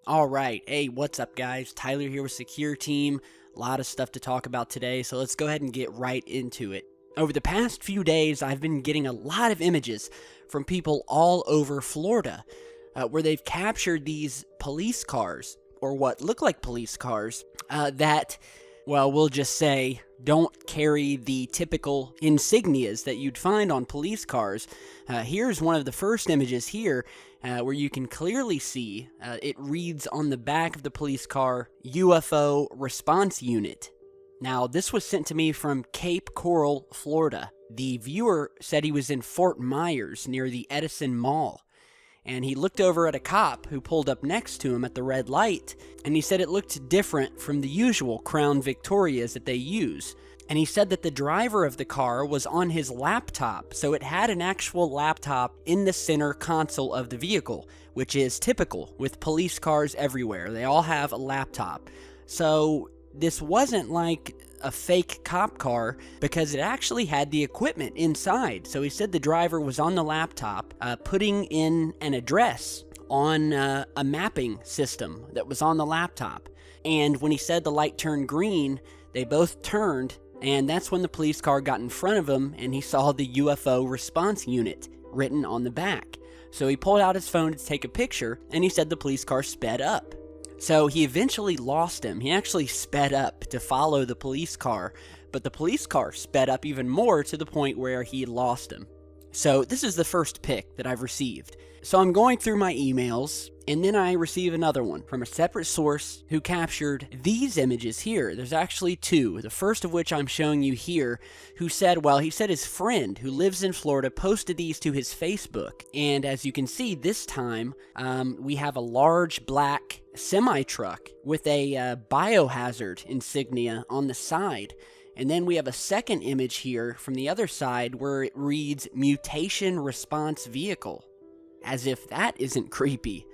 Alright, hey, what's up guys? Tyler here with Secureteam. A lot of stuff to talk about today, so let's go ahead and get right into it. Over the past few days, I've been getting a lot of images from people all over Florida, where they've captured these police cars, or what look like police cars, that, well, we'll just say, don't carry the typical insignias that you'd find on police cars. Here's one of the first images here, where you can clearly see, it reads on the back of the police car, UFO Response Unit. Now, this was sent to me from Cape Coral, Florida. The viewer said he was in Fort Myers near the Edison Mall, and he looked over at a cop who pulled up next to him at the red light, and he said it looked different from the usual Crown Victorias that they use. And he said that the driver of the car was on his laptop, so it had an actual laptop in the center console of the vehicle, which is typical with police cars everywhere. They all have a laptop. So this wasn't like a fake cop car, because it actually had the equipment inside. So he said the driver was on the laptop, putting in an address on a mapping system that was on the laptop. And when he said the light turned green, they both turned, and that's when the police car got in front of him, and he saw the UFO Response Unit written on the back. So he pulled out his phone to take a picture, and he said the police car sped up. So he eventually lost him. He actually sped up to follow the police car, but the police car sped up even more to the point where he lost him. So this is the first pic that I've received. So I'm going through my emails, and then I receive another one from a separate source who captured these images here. There's actually two, the first of which I'm showing you here, who said, well, he said his friend who lives in Florida posted these to his Facebook. And as you can see, this time, we have a large black semi-truck with a biohazard insignia on the side. And then we have a second image here from the other side where it reads Mutation Response Vehicle. As if that isn't creepy.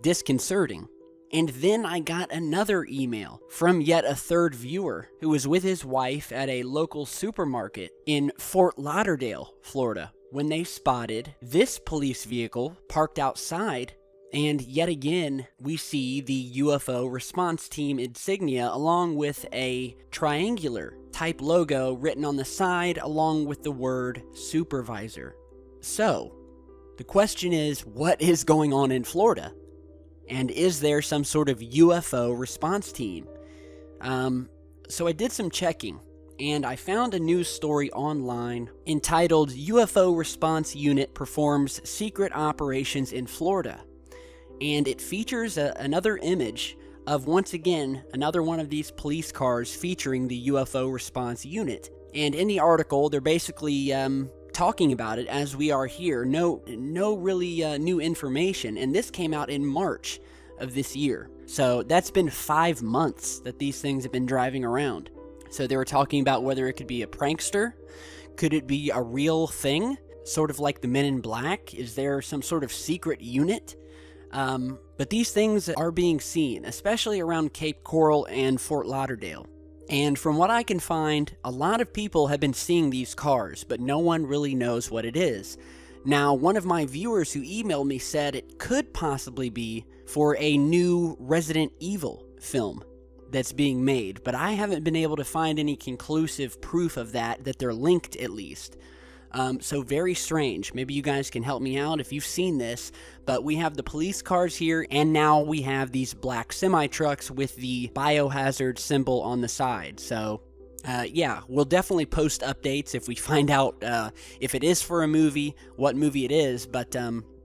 Disconcerting. And then I got another email from yet a third viewer who was with his wife at a local supermarket in Fort Lauderdale, Florida, when they spotted this police vehicle parked outside. And yet again, we see the UFO Response Team insignia along with a triangular type logo written on the side along with the word supervisor. So, the question is, what is going on in Florida? And is there some sort of UFO response team? So I did some checking, and I found a news story online entitled UFO Response Unit Performs Secret Operations in Florida. And it features another image of, once again, another one of these police cars featuring the UFO Response Unit. And in the article, they're basically talking about it as we are here. No really new information, and this came out in March of this year. So that's been 5 months that these things have been driving around. So they were talking about whether it could be a prankster, could it be a real thing, sort of like the Men in Black? Is there some sort of secret unit? But these things are being seen, especially around Cape Coral and Fort Lauderdale. And from what I can find, a lot of people have been seeing these cars, but no one really knows what it is. Now, one of my viewers who emailed me said it could possibly be for a new Resident Evil film that's being made, but I haven't been able to find any conclusive proof of that they're linked at least. So very strange. Maybe you guys can help me out if you've seen this, but we have the police cars here, and now we have these black semi-trucks with the biohazard symbol on the side. So, yeah, we'll definitely post updates if we find out if it is for a movie, what movie it is, but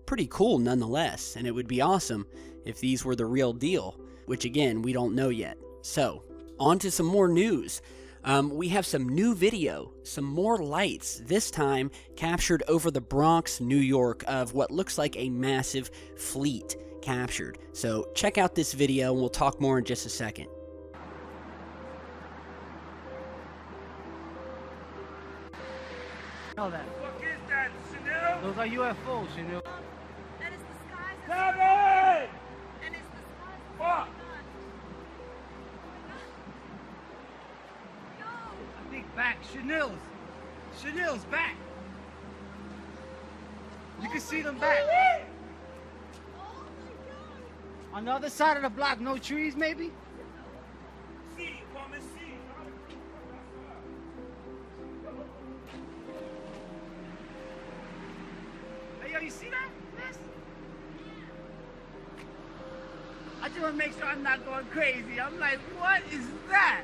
pretty cool nonetheless, and it would be awesome if these were the real deal, which again, we don't know yet. So, on to some more news. We have some new video, some more lights, this time captured over the Bronx, New York, of what looks like a massive fleet captured. So check out this video and we'll talk more in just a second. Know that. What is that, Chanel? Those are UFOs, Chanel. And it's disguised as Seven! and it's disguised as Fuck! Yo! I think back. Chanel's back. You can see them back. Oh my god! On the other side of the block, no trees, maybe? See, come and see. Hey, yo, you see that? This? I just want to make sure I'm not going crazy. I'm like, what is that?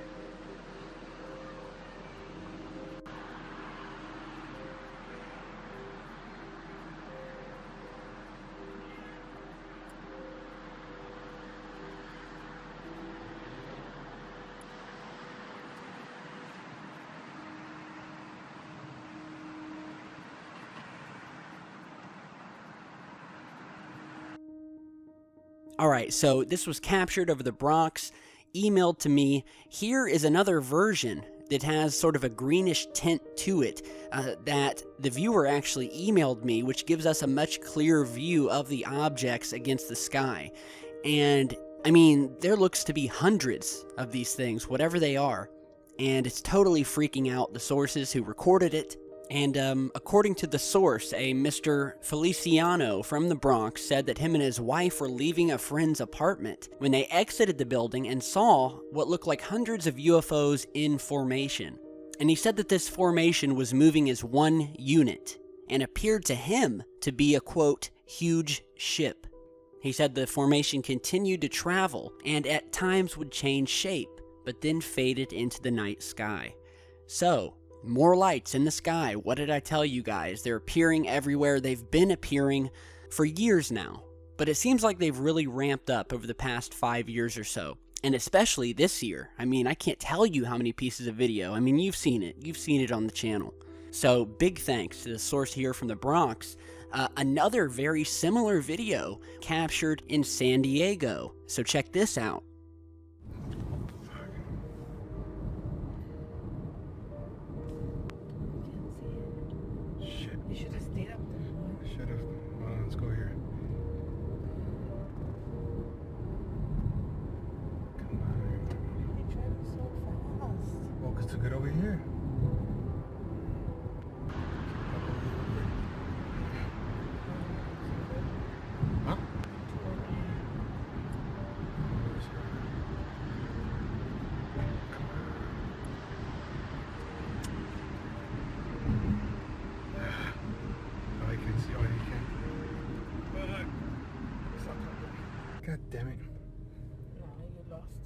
Alright, so this was captured over the Bronx, emailed to me. Here is another version that has sort of a greenish tint to it that the viewer actually emailed me, which gives us a much clearer view of the objects against the sky. And, I mean, there looks to be hundreds of these things, whatever they are. And it's totally freaking out the sources who recorded it. And according to the source, a Mr. Feliciano from the Bronx said that him and his wife were leaving a friend's apartment when they exited the building and saw what looked like hundreds of UFOs in formation. And he said that this formation was moving as one unit and appeared to him to be a, quote, huge ship. He said the formation continued to travel and at times would change shape, but then faded into the night sky. So, more lights in the sky. What did I tell you guys? They're appearing everywhere. They've been appearing for years now. But it seems like they've really ramped up over the past 5 years or so. And especially this year. I mean, I can't tell you how many pieces of video. I mean, you've seen it. You've seen it on the channel. So big thanks to the source here from the Bronx. Another very similar video captured in San Diego. So check this out. You should have stayed up there. Should have. Well, let's go here. Come on. You're driving so fast. Well, because to get over here. Huh? Oh, I can't see. Oh, you can't. Stop. God damn it. No, you lost him.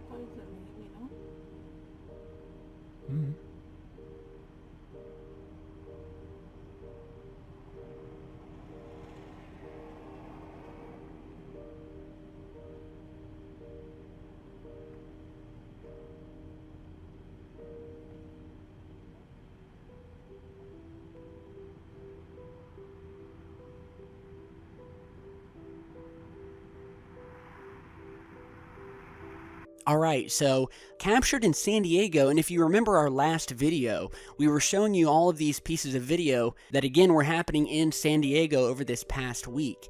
What is it, you know? Mm-hmm. Alright, so captured in San Diego, and if you remember our last video, we were showing you all of these pieces of video that again were happening in San Diego over this past week.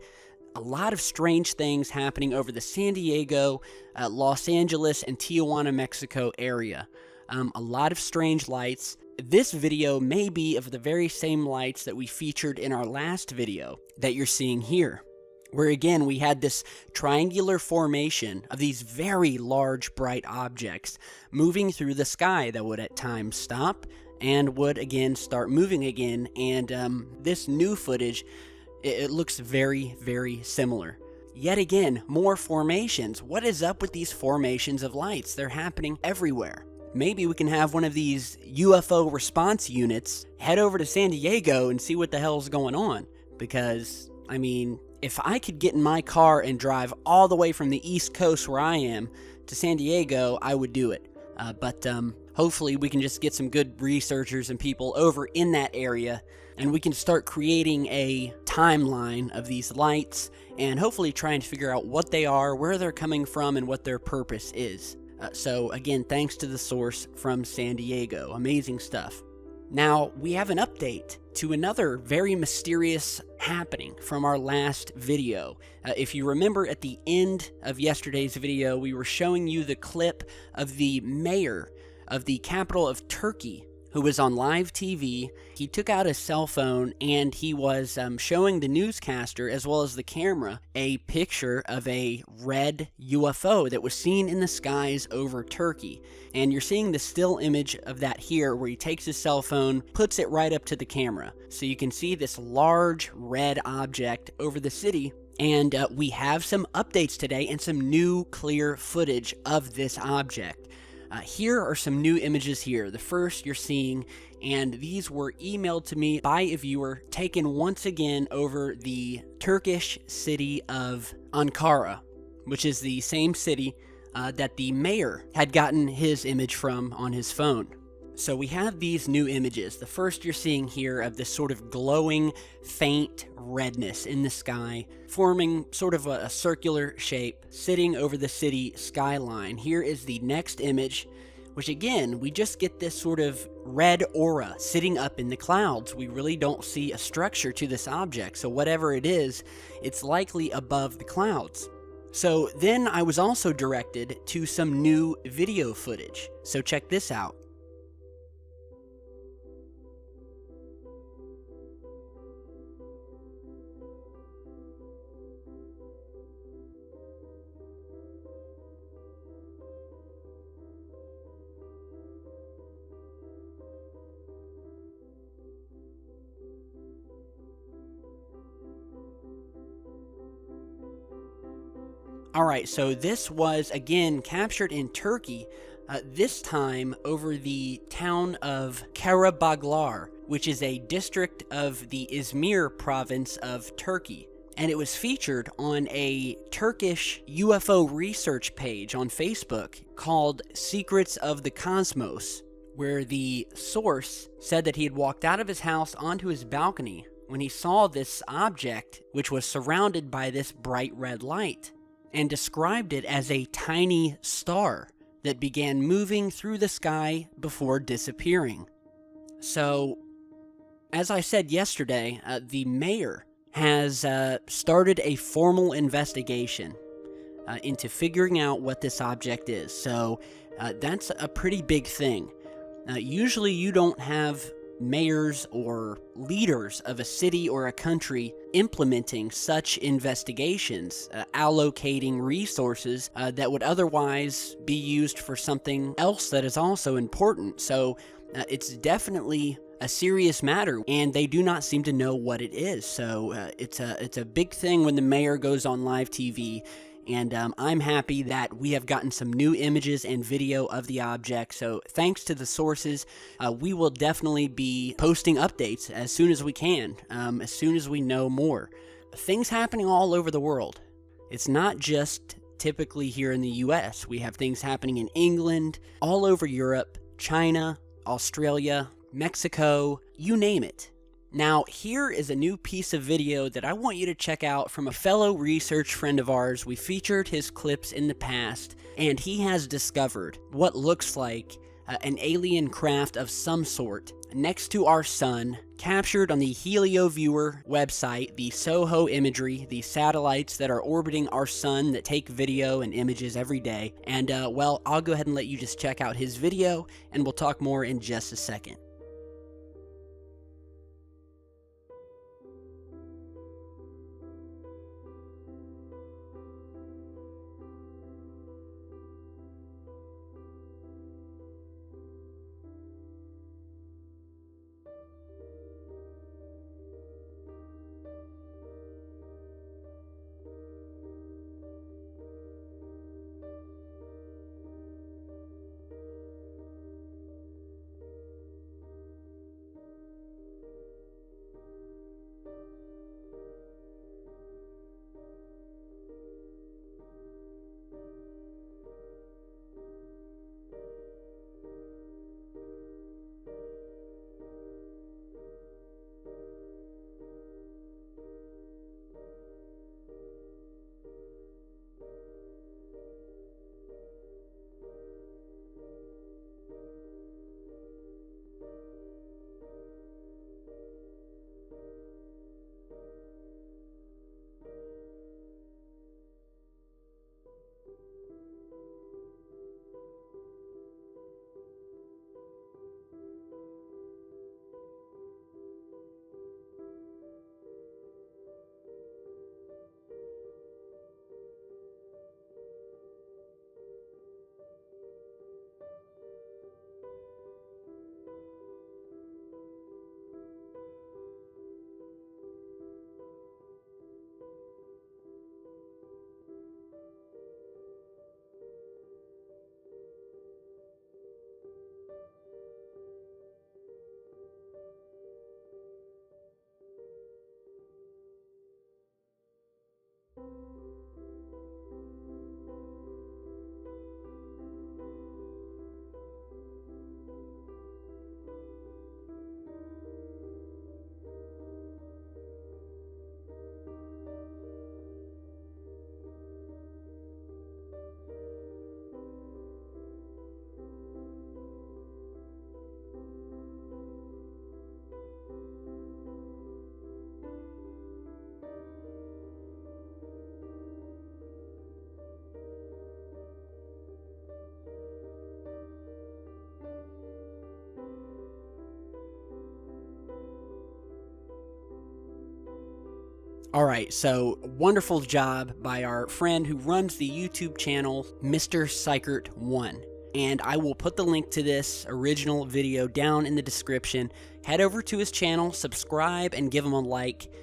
A lot of strange things happening over the San Diego, Los Angeles, and Tijuana, Mexico area. A lot of strange lights. This video may be of the very same lights that we featured in our last video that you're seeing here, where again we had this triangular formation of these very large bright objects moving through the sky that would at times stop and would again start moving again, and this new footage, it looks very, very similar. Yet again, more formations. What is up with these formations of lights? They're happening everywhere. Maybe we can have one of these UFO response units head over to San Diego and see what the hell's going on, because, I mean, if I could get in my car and drive all the way from the East Coast where I am to San Diego, I would do it. But hopefully we can just get some good researchers and people over in that area, and we can start creating a timeline of these lights and hopefully trying to figure out what they are, where they're coming from, and what their purpose is. So again, thanks to the source from San Diego. Amazing stuff. Now, we have an update to another very mysterious happening from our last video. If you remember, at the end of yesterday's video, we were showing you the clip of the mayor of the capital of Turkey who was on live TV. He took out his cell phone and he was showing the newscaster as well as the camera a picture of a red UFO that was seen in the skies over Turkey. And you're seeing the still image of that here, where he takes his cell phone, puts it right up to the camera. So you can see this large red object over the city. And we have some updates today and some new clear footage of this object. Here are some new images here. The first you're seeing, and these were emailed to me by a viewer, taken once again over the Turkish city of Ankara, which is the same city that the mayor had gotten his image from on his phone. So we have these new images. The first you're seeing here of this sort of glowing, faint redness in the sky, forming sort of a circular shape, sitting over the city skyline. Here is the next image, which again, we just get this sort of red aura sitting up in the clouds. We really don't see a structure to this object, so whatever it is, it's likely above the clouds. So then I was also directed to some new video footage. So check this out. Alright, so this was again captured in Turkey, this time over the town of Karabaglar, which is a district of the Izmir province of Turkey. And it was featured on a Turkish UFO research page on Facebook called Secrets of the Cosmos, where the source said that he had walked out of his house onto his balcony when he saw this object, which was surrounded by this bright red light, and described it as a tiny star that began moving through the sky before disappearing. So, as I said yesterday, the mayor has started a formal investigation into figuring out what this object is. So, that's a pretty big thing. Usually you don't have mayors or leaders of a city or a country implementing such investigations, allocating resources that would otherwise be used for something else that is also important. So it's definitely a serious matter, and they do not seem to know what it is. So it's a big thing when the mayor goes on live TV. And I'm happy that we have gotten some new images and video of the object. So thanks to the sources, we will definitely be posting updates as soon as we can, as soon as we know more. Things happening all over the world. It's not just typically here in the US. We have things happening in England, all over Europe, China, Australia, Mexico, you name it. Now, here is a new piece of video that I want you to check out from a fellow research friend of ours. We featured his clips in the past, and he has discovered what looks like an alien craft of some sort next to our sun, captured on the HelioViewer website, the SOHO imagery, the satellites that are orbiting our sun that take video and images every day. And, well, I'll go ahead and let you just check out his video, and we'll talk more in just a second. Alright, so wonderful job by our friend who runs the YouTube channel, Mr. Secureteam. And I will put the link to this original video down in the description. Head over to his channel, subscribe, and give him a like.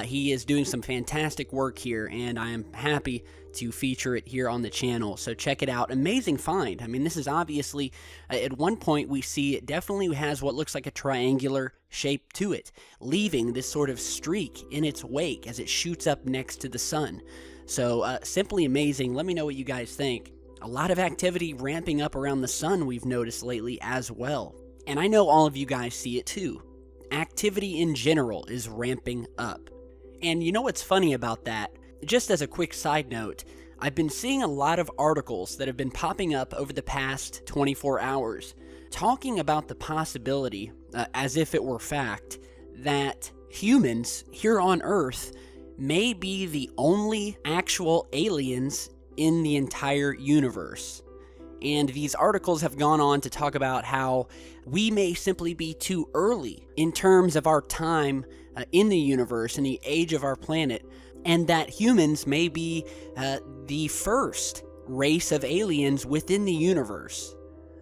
He is doing some fantastic work here, and I am happy to feature it here on the channel. So check it out. Amazing find. I mean, this is obviously, at one point we see it definitely has what looks like a triangular shape to it, leaving this sort of streak in its wake as it shoots up next to the sun. So simply amazing. Let me know what you guys think. A lot of activity ramping up around the sun we've noticed lately as well. And I know all of you guys see it too. Activity in general is ramping up. And you know what's funny about that? Just as a quick side note, I've been seeing a lot of articles that have been popping up over the past 24 hours talking about the possibility, as if it were fact, that humans here on Earth may be the only actual aliens in the entire universe. And these articles have gone on to talk about how we may simply be too early in terms of our time in the universe and the age of our planet, and that humans may be the first race of aliens within the universe.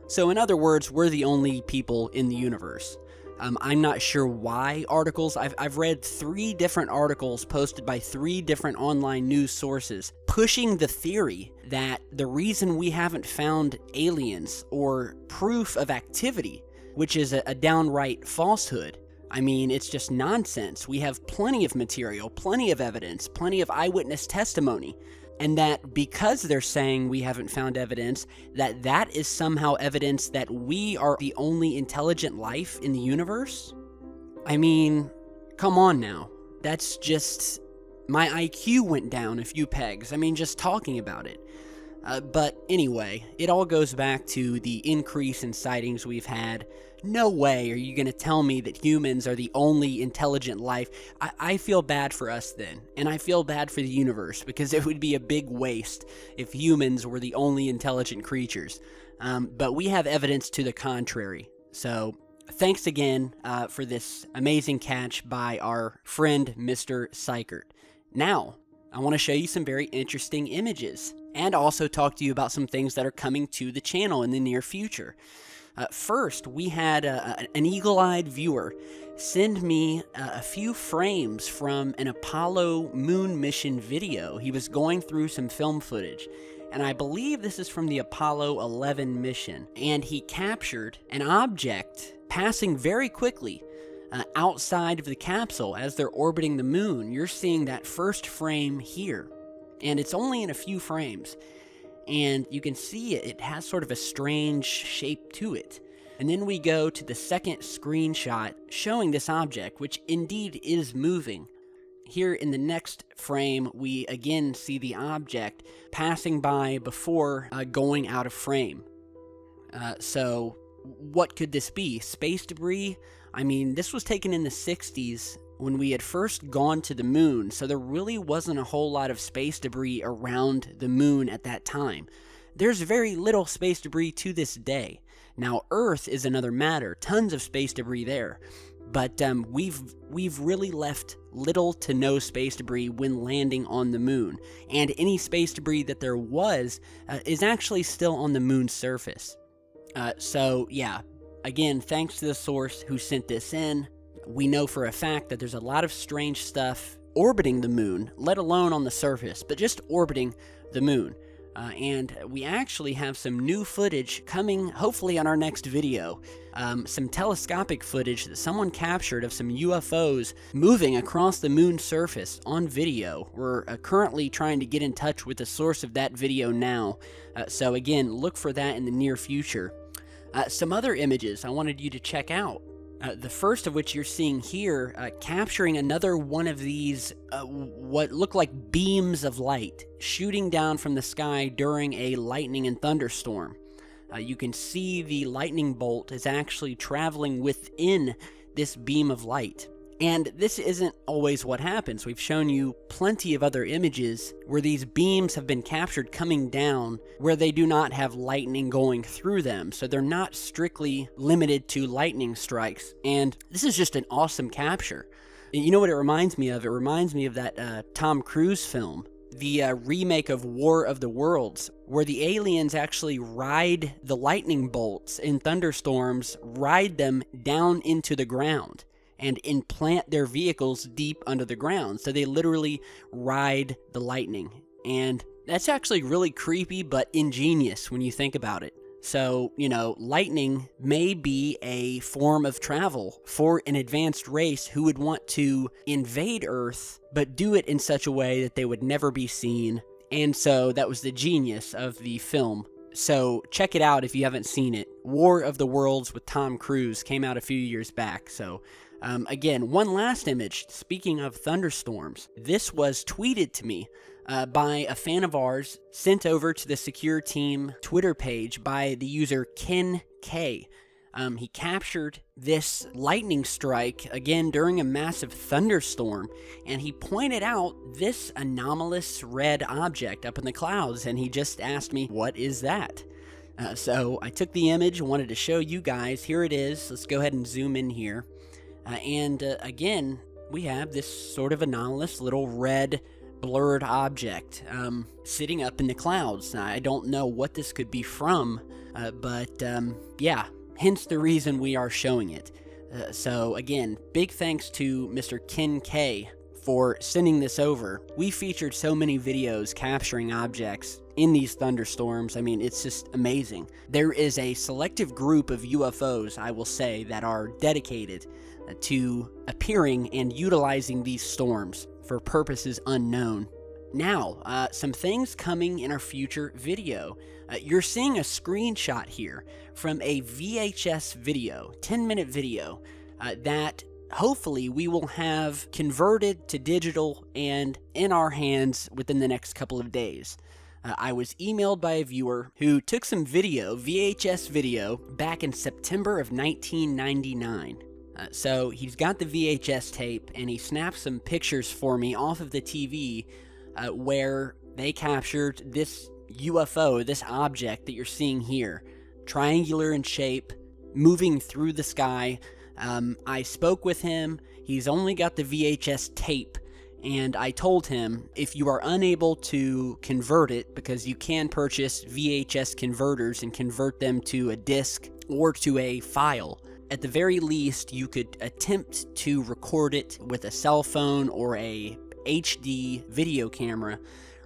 So in other words, we're the only people in the universe. I'm not sure why articles. I've read 3 different articles posted by 3 different online news sources pushing the theory that the reason we haven't found aliens or proof of activity, which is a downright falsehood. I mean, it's just nonsense. We have plenty of material, plenty of evidence, plenty of eyewitness testimony. And that because they're saying we haven't found evidence, that is somehow evidence that we are the only intelligent life in the universe? I mean, come on now. That's just... my IQ went down a few pegs. I mean, just talking about it. But anyway, it all goes back to the increase in sightings we've had. No way are you going to tell me that humans are the only intelligent life. I feel bad for us then, and I feel bad for the universe, because it would be a big waste if humans were the only intelligent creatures. But we have evidence to the contrary. So thanks again for this amazing catch by our friend Mr. Secureteam. Now, I want to show you some very interesting images, and also talk to you about some things that are coming to the channel in the near future. First, we had an eagle-eyed viewer send me a few frames from an Apollo moon mission video. He was going through some film footage, and I believe this is from the Apollo 11 mission, and he captured an object passing very quickly outside of the capsule as they're orbiting the moon. You're seeing that first frame here, and it's only in a few frames. And you can see it has sort of a strange shape to it. And then we go to the second screenshot showing this object, which indeed is moving. Here in the next frame, we again see the object passing by before going out of frame. So what could this be? Space debris? I mean, this was taken in the 60s when we had first gone to the moon, so there really wasn't a whole lot of space debris around the moon at that time. There's very little space debris to this day. Now, Earth is another matter, tons of space debris there, but we've really left little to no space debris when landing on the moon, and any space debris that there was is actually still on the moon's surface. So yeah, again, thanks to the source who sent this in. We know for a fact that there's a lot of strange stuff orbiting the moon, let alone on the surface, but just orbiting the moon. And we actually have some new footage coming, hopefully on our next video. Some telescopic footage that someone captured of some UFOs moving across the moon's surface on video. We're currently trying to get in touch with the source of that video now. So again, look for that in the near future. Some other images I wanted you to check out. The first of which you're seeing here, capturing another one of these, what look like beams of light, shooting down from the sky during a lightning and thunderstorm. You can see the lightning bolt is actually traveling within this beam of light. And this isn't always what happens. We've shown you plenty of other images where these beams have been captured coming down where they do not have lightning going through them. So they're not strictly limited to lightning strikes. And this is just an awesome capture. You know what it reminds me of? It reminds me of that Tom Cruise film, the remake of War of the Worlds, where the aliens actually ride the lightning bolts in thunderstorms, ride them down into the ground, and implant their vehicles deep under the ground. So they literally ride the lightning. And that's actually really creepy, but ingenious when you think about it. So, lightning may be a form of travel for an advanced race who would want to invade Earth, but do it in such a way that they would never be seen. And so that was the genius of the film. So check it out if you haven't seen it. War of the Worlds with Tom Cruise came out a few years back. So again, one last image. Speaking of thunderstorms, this was tweeted to me by a fan of ours, sent over to the Secureteam Twitter page by the user Ken K. He captured this lightning strike, again, during a massive thunderstorm, and he pointed out this anomalous red object up in the clouds, and he just asked me, what is that? So I took the image, wanted to show you guys. Here it is. Let's go ahead and zoom in here. Again, we have this sort of anomalous little red blurred object sitting up in the clouds. Now, I don't know what this could be from, but yeah, hence the reason we are showing it. So again, big thanks to Mr. Ken K for sending this over. We featured so many videos capturing objects in these thunderstorms. I mean, it's just amazing. There is a selective group of UFOs, I will say, that are dedicated to appearing and utilizing these storms for purposes unknown. Now, some things coming in our future video. You're seeing a screenshot here from a VHS video, 10-minute video, that hopefully we will have converted to digital and in our hands within the next couple of days. I was emailed by a viewer who took some video, VHS video, back in September of 1999. So he's got the VHS tape, and he snapped some pictures for me off of the TV where they captured this UFO, this object that you're seeing here, triangular in shape, moving through the sky. I spoke with him. He's only got the VHS tape, and I told him, if you are unable to convert it, because you can purchase VHS converters and convert them to a disc or to a file, at the very least, you could attempt to record it with a cell phone or a HD video camera,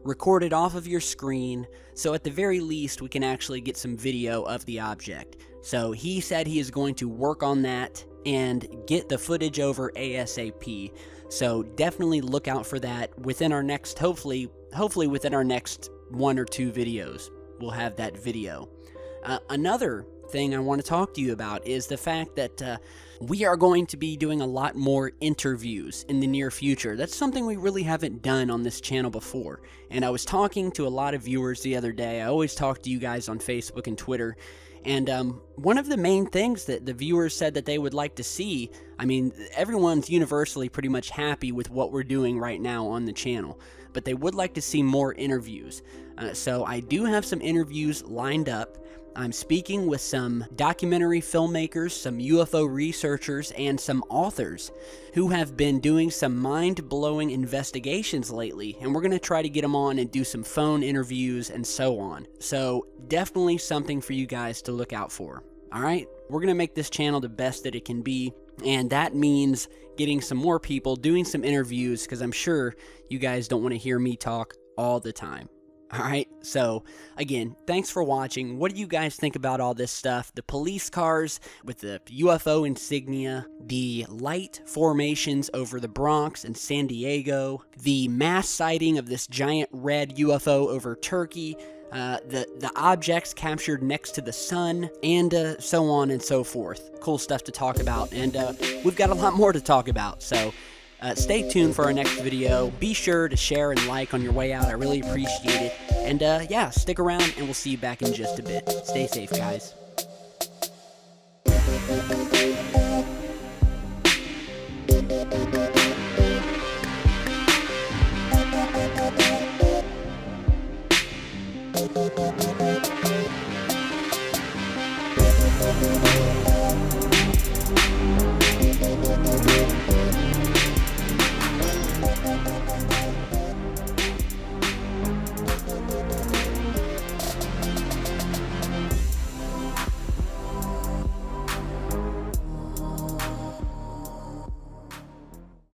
record it off of your screen, so at the very least, we can actually get some video of the object. So he said he is going to work on that and get the footage over ASAP. So definitely look out for that within our next, hopefully within our next 1 or 2 videos, we'll have that video. Another thing I want to talk to you about is the fact that we are going to be doing a lot more interviews in the near future. That's something we really haven't done on this channel before. And I was talking to a lot of viewers the other day. I always talk to you guys on Facebook and Twitter. And one of the main things that the viewers said that they would like to see, I mean, everyone's universally pretty much happy with what we're doing right now on the channel, but they would like to see more interviews. So I do have some interviews lined up. I'm speaking with some documentary filmmakers, some UFO researchers, and some authors who have been doing some mind-blowing investigations lately, and we're going to try to get them on and do some phone interviews and so on. So definitely something for you guys to look out for. All right, we're going to make this channel the best that it can be, and that means getting some more people, doing some interviews, because I'm sure you guys don't want to hear me talk all the time. Alright, so again, thanks for watching. What do you guys think about all this stuff? The police cars with the UFO insignia, the light formations over the Bronx and San Diego, the mass sighting of this giant red UFO over Turkey, the objects captured next to the sun, and so on and so forth. Cool stuff to talk about, and we've got a lot more to talk about, so stay tuned for our next video. Be sure to share and like on your way out. I really appreciate it. And yeah, stick around and we'll see you back in just a bit. Stay safe, guys.